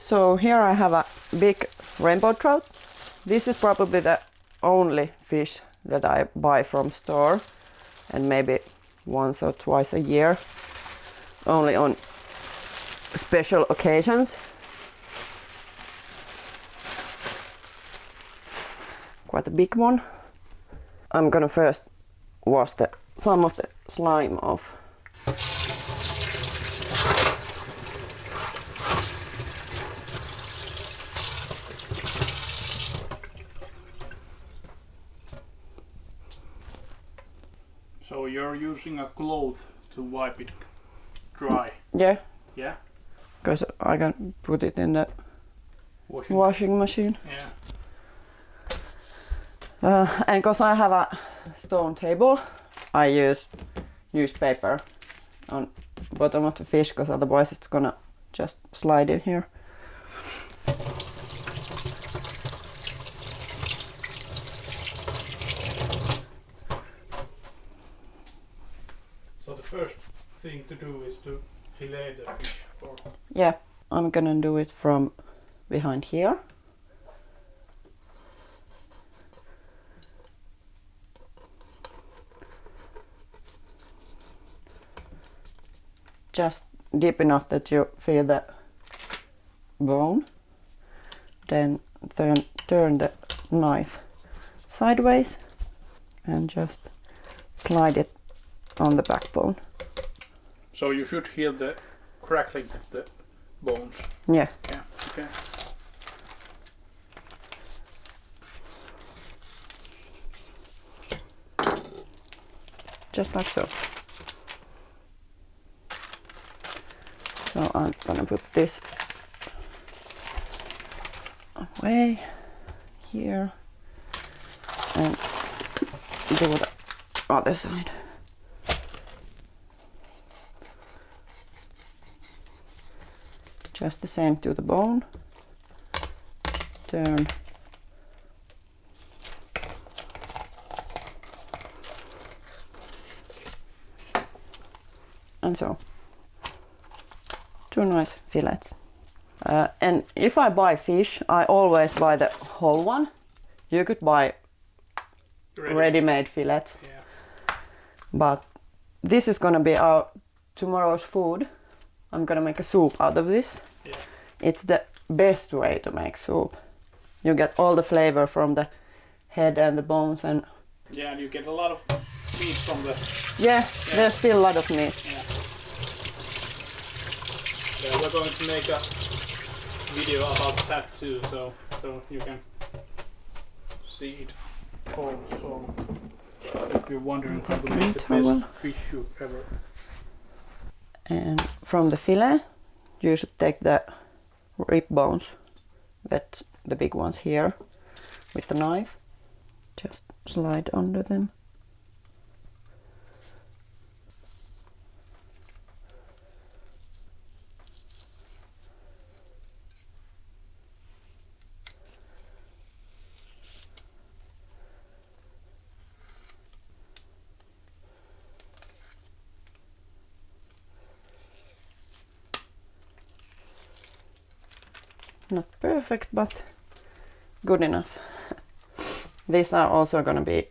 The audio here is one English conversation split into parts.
So here I have a big rainbow trout. This is probably the only fish that I buy from store, and maybe once or twice a year, only on special occasions. Quite a big one. I'm gonna first wash some of the slime off. So you're using a cloth to wipe it dry? Yeah. Yeah? Because I can put it in the washing machine. Yeah. And because I have a stone table, I use newspaper on bottom of the fish, because otherwise it's gonna just slide in here. So the first thing to do is to fillet the fish? Or? Yeah, I'm gonna do it from behind here. Just deep enough that you feel the bone. Then turn the knife sideways and just slide it on the backbone. So you should hear the crackling of the bones? Yeah. Yeah, okay. Just like so. So I'm gonna put this away here and do the other side. Just the same to the bone. Turn. And so. Two nice fillets. And if I buy fish, I always buy the whole one. You could buy ready-made fillets. Yeah. But this is gonna be our tomorrow's food. I'm gonna make a soup out of this. Yeah. It's the best way to make soup. You get all the flavor from the head and the bones, and yeah, and you get a lot of meat from the... yeah. There's still a lot of meat. Yeah. Yeah, we're going to make a video about that too, so you can see it also. If you're wondering how to make the best fish soup ever. And from the fillet, you should take the rib bones, that's the big ones here, with the knife. Just slide under them. Not perfect, but good enough. These are also gonna be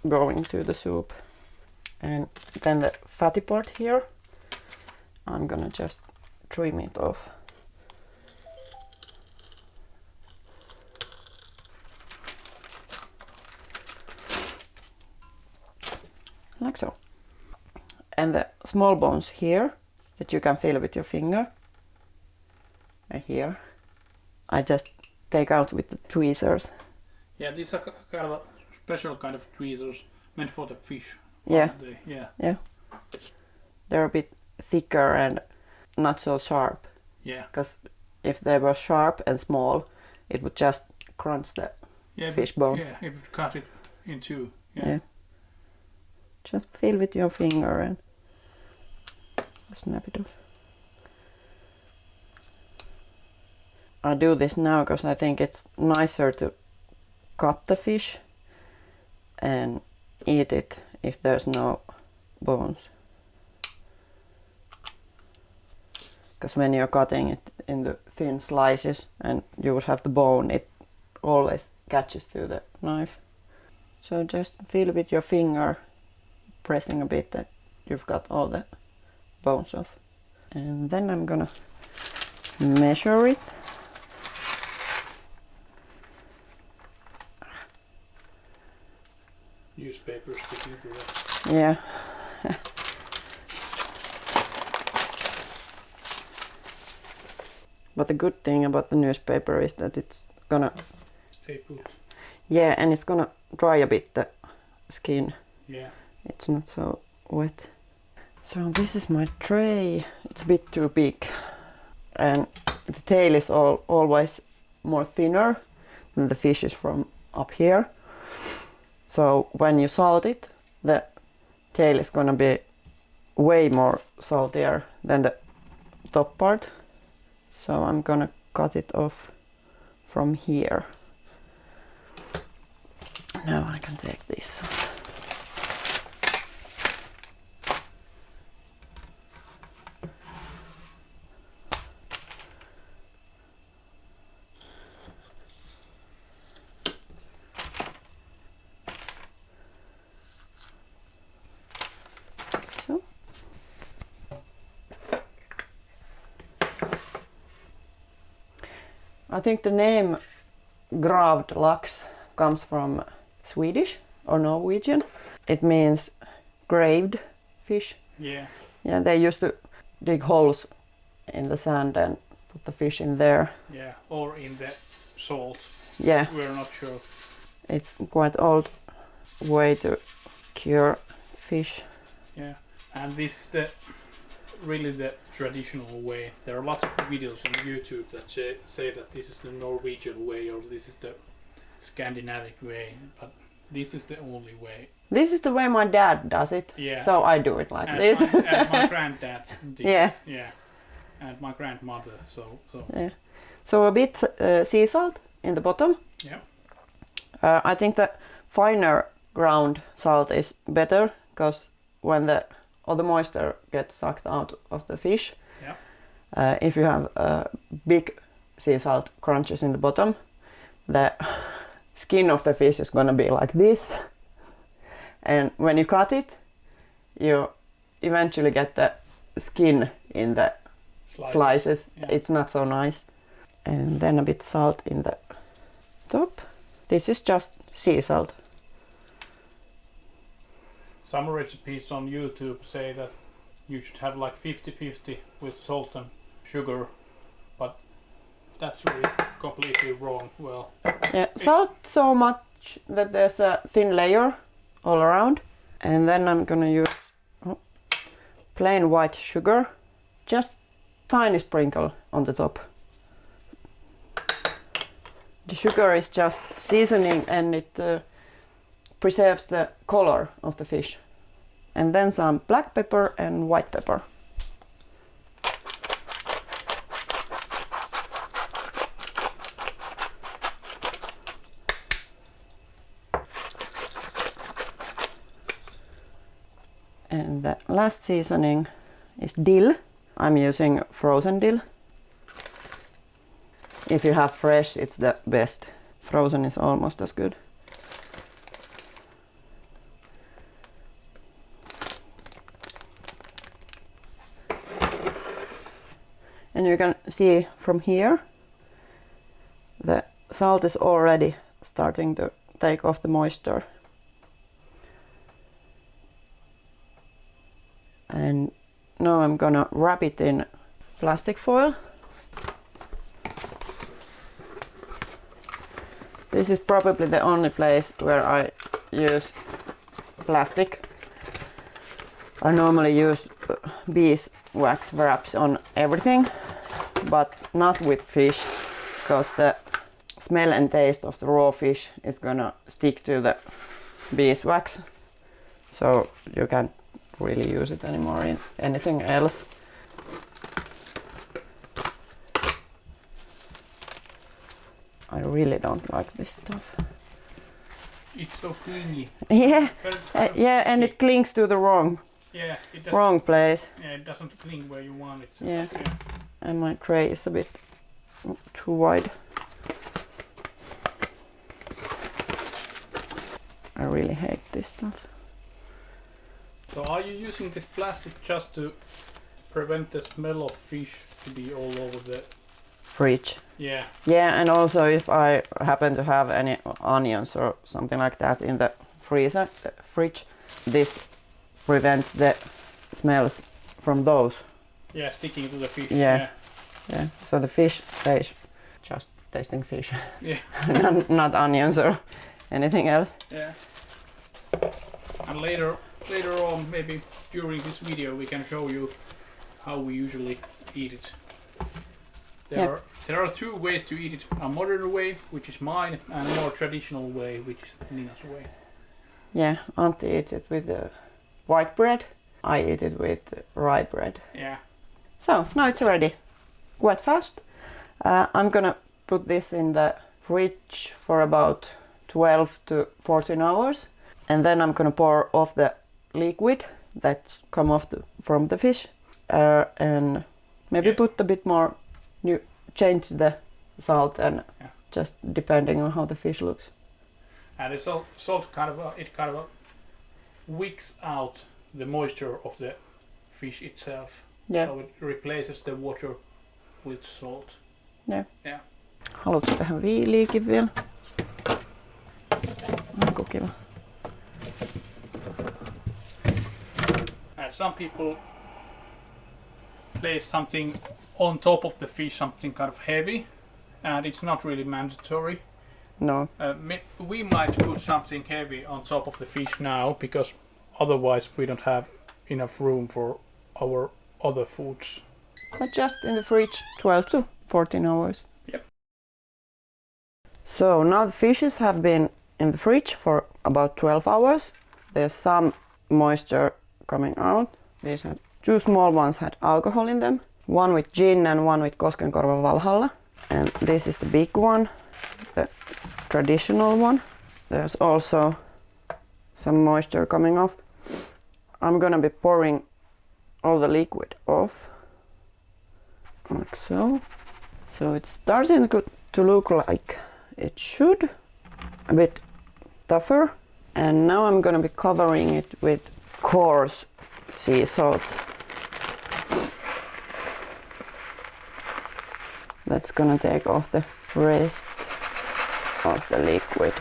going to the soup. And then the fatty part here, I'm gonna just trim it off. Like so. And the small bones here, that you can feel with your finger, are here. I just take out with the tweezers. Yeah, these are kind of a special kind of tweezers meant for the fish. Yeah. Yeah. They're a bit thicker and not so sharp. Yeah. Because if they were sharp and small, it would just crunch the fish bone. Yeah, it would cut it in two. Yeah. Just feel with your finger and snap it off. I do this now because I think it's nicer to cut the fish and eat it if there's no bones. Because when you're cutting it, into thin slices and you would have the bone. It always catches to the knife. So just feel with your finger, pressing a bit that you've got all the bones off. And then I'm gonna measure it. Newspaper sticking to that. Yeah. But the good thing about the newspaper is that it's gonna stay put. Yeah, and it's gonna dry a bit the skin. Yeah. It's not so wet. So this is my tray. It's a bit too big. And the tail is always more thinner than the fish is from up here. So when you salt it, the tail is gonna be way more saltier than the top part. So I'm gonna cut it off from here. Now I can take this one. So. I think the name Gravlax comes from Swedish or Norwegian. It means graved fish. Yeah. Yeah, they used to dig holes in the sand and put the fish in there. Yeah, or in the salt. Yeah. We're not sure. It's quite old way to cure fish. Yeah, and this is really the traditional way. There are lots of videos on YouTube that say that this is the Norwegian way or this is the Scandinavic way, but this is the only way. This is the way my dad does it, yeah. So I do it like this. And my granddad did. Yeah. Yeah, and my grandmother. So. Yeah. So a bit sea salt in the bottom. Yeah. I think the finer ground salt is better because when all the moisture gets sucked out of the fish, yeah. If you have big sea salt crunches in the bottom, the skin of the fish is gonna be like this, and when you cut it, you eventually get the skin in the slices. Yeah. It's not so nice. And then a bit salt in the top. This is just sea salt. Some recipes on YouTube say that you should have like 50-50 with salt and sugar, but that's really completely wrong. Well, yeah, salt so much that there's a thin layer all around, and then I'm gonna use plain white sugar, just tiny sprinkle on the top. The sugar is just seasoning and it preserves the color of the fish. And then some black pepper and white pepper. And the last seasoning is dill. I'm using frozen dill. If you have fresh, it's the best. Frozen is almost as good. And you can see from here, the salt is already starting to take off the moisture. And now I'm gonna wrap it in plastic foil. This is probably the only place where I use plastic. I normally use beeswax wraps on everything, but not with fish, because the smell and taste of the raw fish is gonna stick to the beeswax, so you can't really use it anymore in anything else. I really don't like this stuff. it's so clingy. Yeah, But yeah, and it clings to the wrong yeah, it doesn't. place. Yeah, it doesn't cling where you want it. Yeah. and my tray is a bit too wide. I really hate this stuff. So are you using this plastic just to prevent the smell of fish to be all over the Fridge. Yeah. Yeah, and also if I happen to have any onions or something like that in the freezer, fridge, this prevents the smells from those. Yeah, sticking to the fish. Yeah. Yeah. So the fish stays just tasting fish. Yeah. not onions or anything else. Yeah. And later on, maybe during this video, we can show you how we usually eat it. There are two ways to eat it: a modern way, which is mine, and a more traditional way, which is Nina's way. Yeah, Antti eats it with white bread. I eat it with rye bread. Yeah. So now it's ready, quite fast. I'm gonna put this in the fridge for about 12 to 14 hours, and then I'm gonna pour off the liquid that's come off from the fish, and maybe put a bit more. Change the salt and just depending on how the fish looks. And the salt kind of wicks out the moisture of the fish itself. Yeah. So it replaces the water with salt. Yeah. Yeah. Haluatko tähän viiliäkin vielä? Onko kiva? And some people place something on top of the fish, something kind of heavy, and it's not really mandatory. No. We might put something heavy on top of the fish now, because otherwise we don't have enough room for our other foods. But just in the fridge 12 to 14 hours. Yep. So now the fishes have been in the fridge for about 12 hours. There's some moisture coming out. These are two small ones had alcohol in them. One with gin and one with Koskenkorva Valhalla. And this is the big one, the traditional one. There's also some moisture coming off. I'm gonna be pouring all the liquid off, like so. So it's starting to look like it should, a bit tougher. And now I'm gonna be covering it with coarse sea salt. That's gonna take off the rest of the liquid.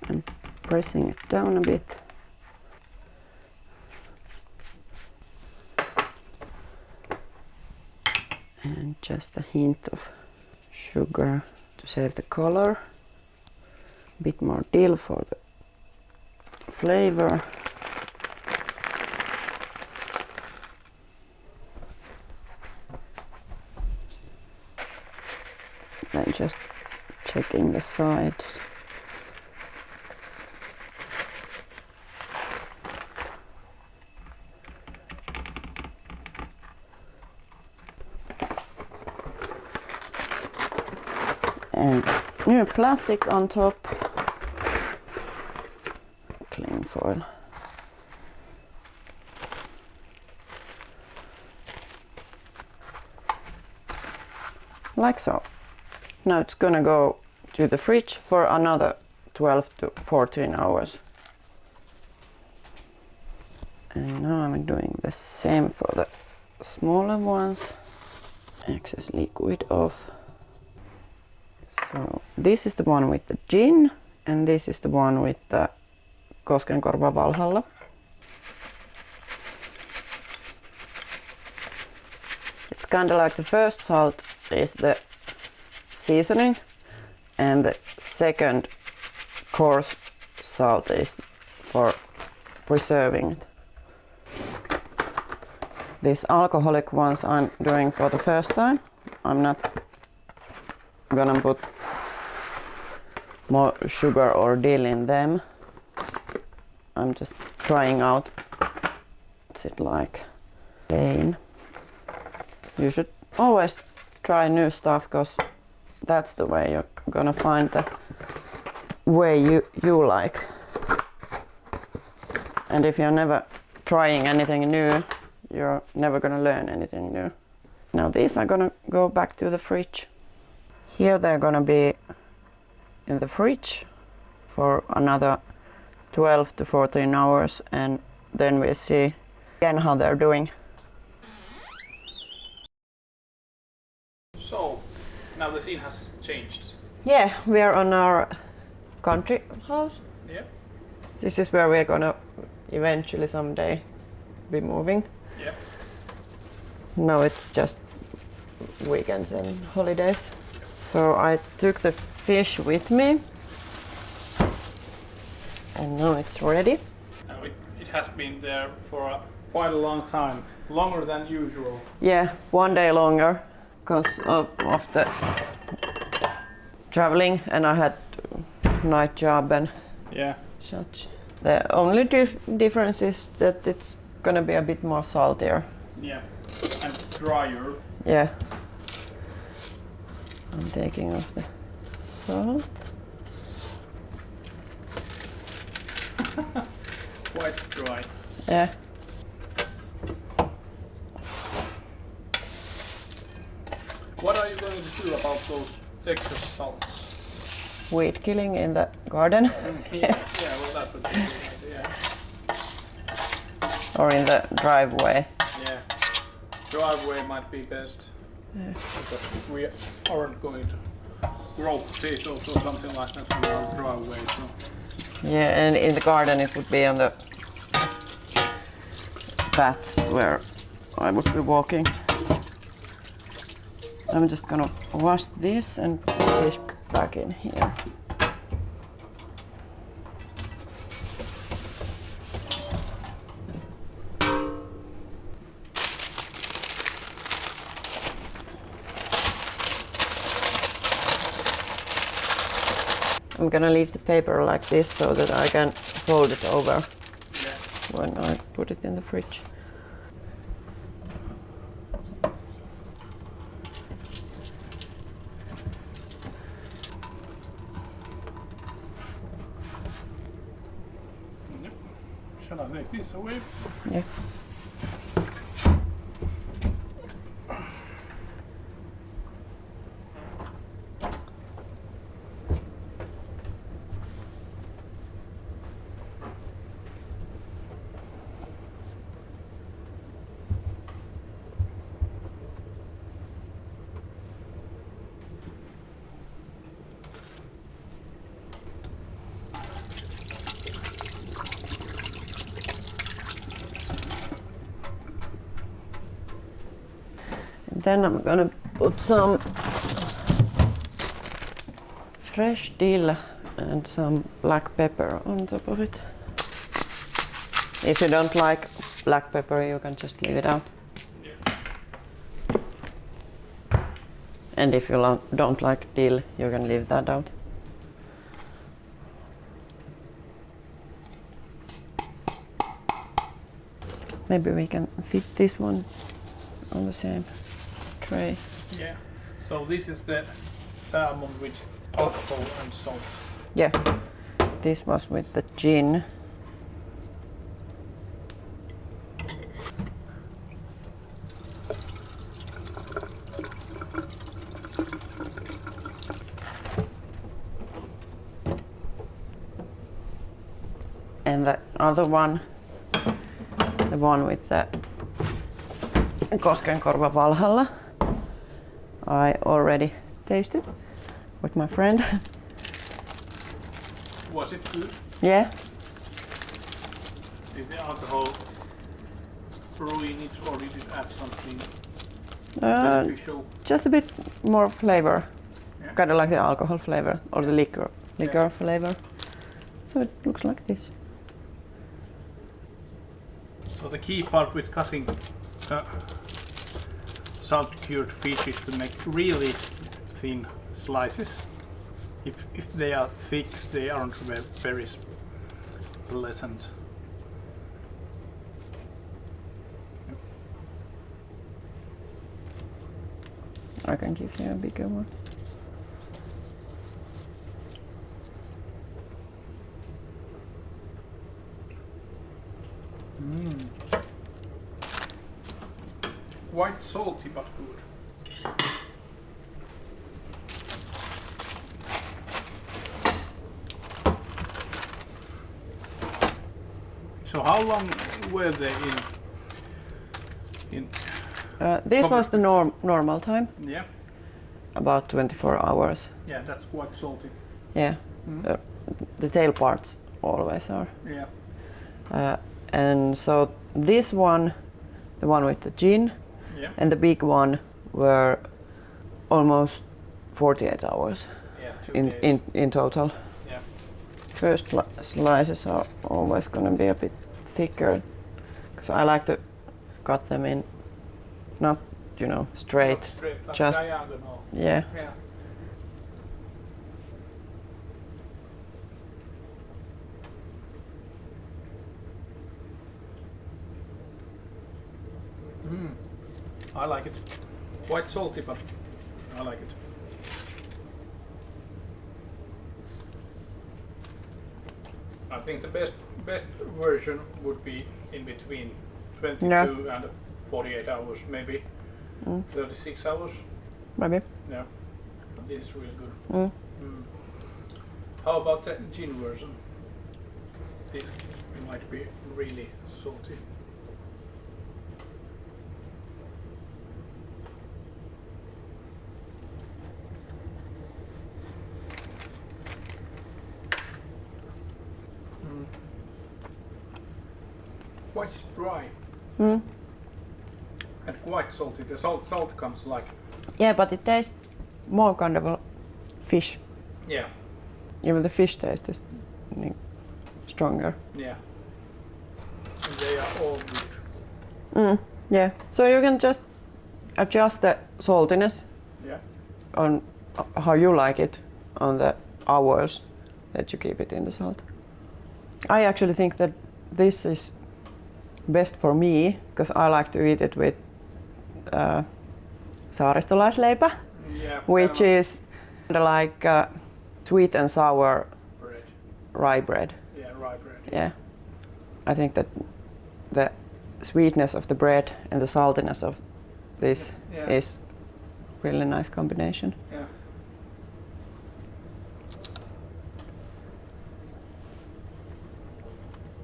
I'm pressing it down a bit. And just a hint of sugar to save the color. A bit more dill for the flavor. Then just checking the sides. And new plastic on top. Cling foil. Like so. Now it's gonna go to the fridge for another 12 to 14 hours. And now I'm doing the same for the smaller ones. Excess liquid off. So this is the one with the gin, and this is the one with the Koskenkorva Valhalla. It's kind of like the first salt is the seasoning, and the second coarse salt is for preserving it. These alcoholic ones I'm doing for the first time. I'm not gonna put more sugar or dill in them. I'm just trying out what's it like. Plain. You should always try new stuff, because that's the way you're gonna find the way you like. And if you're never trying anything new, you're never gonna learn anything new. Now these are gonna go back to the fridge. Here they're gonna be in the fridge for another 12 to 14 hours, and then we'll see again how they're doing. So, now the scene has changed. Yeah, we are on our country house. Yeah. This is where we're gonna eventually someday be moving. Yeah. Now it's just weekends and holidays. So I took the fish with me, and now it's ready. Now it has been there for quite a long time, longer than usual. Yeah, 1 day longer because of the traveling, and I had night job and Yeah. such. The only difference is that it's gonna be a bit more saltier. Yeah. And drier. Yeah. I'm taking off the salt. Quite dry. Yeah. What are you going to do about those extra salts? Weed killing in the garden Yeah, well that would be a good idea. or in the driveway. Yeah. Driveway might be best. Yeah. Because we aren't going to grow potatoes or something like that in our driveway. So. Yeah, and in the garden it would be on the paths where I would be walking. I'm just gonna wash this and put the fish back in here. I'm gonna leave the paper like this so that I can fold it over when I put it in the fridge. Shall I take this away? Yeah. Then I'm gonna put some fresh dill and some black pepper on top of it. If you don't like black pepper, you can just leave it out. Yeah. And if you don't like dill, you can leave that out. Maybe we can fit this one on the same tray. Yeah. So this is the salmon with alcohol and salt. Yeah, this was with the gin. And the other one, the one with the Koskenkorva Valhalla, I already tasted with my friend. Was it good? Yeah, Did the alcohol ruin it or did it add something beneficial? just a bit more flavor, Yeah. kind of like the alcohol flavor or the liquor Yeah. flavor. So it looks like this. So the key part with cutting salt cured fish is to make really thin slices. If they are thick, they aren't very pleasant. I can give you a bigger one. quite salty but good. So how long were they in This was the normal time, yeah, about 24 hours. yeah, that's quite salty. Yeah, Mm. the tail parts always are. Yeah, And so this one, the one with the gin, yeah, and the big one were almost 48 hours yeah, 2 days. in total. Yeah, First slices are always going to be a bit thicker, because I like to cut them in, not straight. not straight, like just- diagonal. Yeah. Yeah. Mm. I like it. Quite salty, but I like it. I think the best version would be in between 22 and 48 hours, maybe 36 hours. Maybe. Yeah, but this is really good. Mm. Mm. How about the gin version? This might be really salty. Mm. Quite dry Mm. and quite salty. The salt comes like, Yeah, but it tastes more kind of a fish. yeah, Even the fish taste is stronger. yeah. And they are all good. Yeah. So you can just adjust the saltiness Yeah, on how you like it on the hours that you keep it in the salt. I actually think that this is best for me because I like to eat it with saaristolaisleipä, yeah. which is kind of like sweet and sour bread. rye bread. Yeah, rye bread. Yeah. I think that the sweetness of the bread and the saltiness of this Yeah. is really nice combination. Yeah.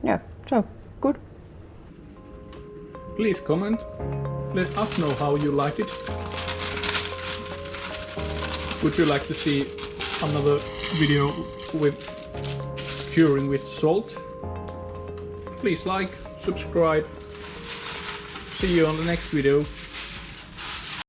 Yeah, so good. Please comment. Let us know how you like it. Would you like to see another video with curing with salt? Please like, subscribe. See you on the next video.